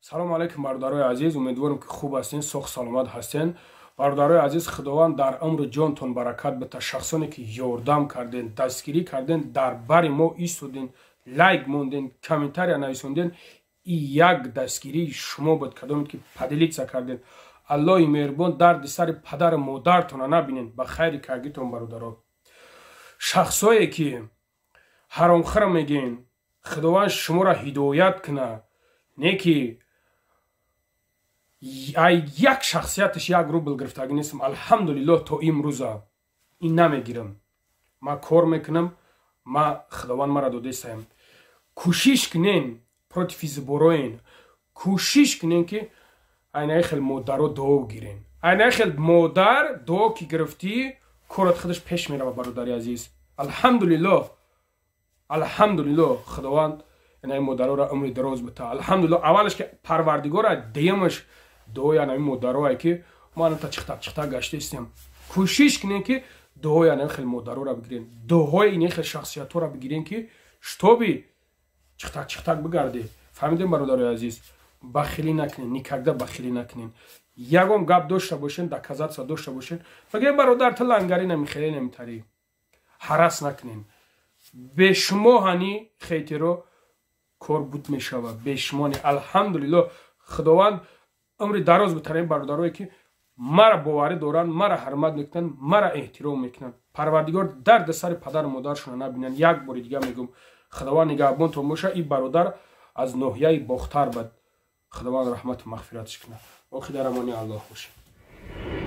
салом алейкум бародарои азиз, умедворам ки хуб ҳастин, соҳ саломат ҳастин. бародарои азиз, худованд дар умри ҷонтон баракат бита. Шахсоне ки ёрдам карден, дастгирӣ карден, дар бари мо истоден, лайк монден, комментария нависонден, и як дастгирии шумо буд, кадоме ки падилитса карден. аллоҳи меҳрубон дарди сари падару модартона набинен. ба хайри кардитон бародаро. шахсое ки ҳаромхӯр мегӯянд, худованд шуморо ҳидоят куна, не ки як шахсияташ як рубл гирифтагӣ нестам. алҳамдулиллоҳ то имрӯза ин намегирам. ма кор мекунам, ма худованд мара додестаем. кӯшиш кунен против забороен, кӯшиш кунен ки айнаи хел модаро дуо гирен. айнаи хел модар дуо ки гирифтӣ, корат худаш пеш мерава бародари азиз. алҳамдулиллоҳ, алҳамдулиллоҳ худованд айнаи модароро умри дароз бита. алҳамдулиллоҳ аввалаш ки парвардигора, деюмаш дуои айнаи модарое ки ман та чихтак гашта истем. кӯшиш кунен ки дуои айнаи хел модароро бигирен, дуои ини хел шахсияторо бигирен ки штоби чихтак бигарде. фаҳмидем бародари азиз? бахилӣ накунен, никогда бахилӣ накунен. ягон гап дошта бошен, доказательства дошта бошен, бигем бародар ту лангари намихеле намитари. ҳарас накунен. бешумо ҳани хейтиро кор буд мешава. бешумони алҳамдулиллоҳ худованд умри дароз битарен бародарое ки мара боварӣ доранд, мара ҳурмат мекунанд, мара эҳтиром мекунанд. парвардигор дарди сари падару модаршона набинанд. як бори дига мегӯм, худованд нигаҳбонтон боша. ин бародар аз ноҳияи бохтар бад. худованд раҳмату мағфиратш кунад. охир дар амони аллоҳ бошед.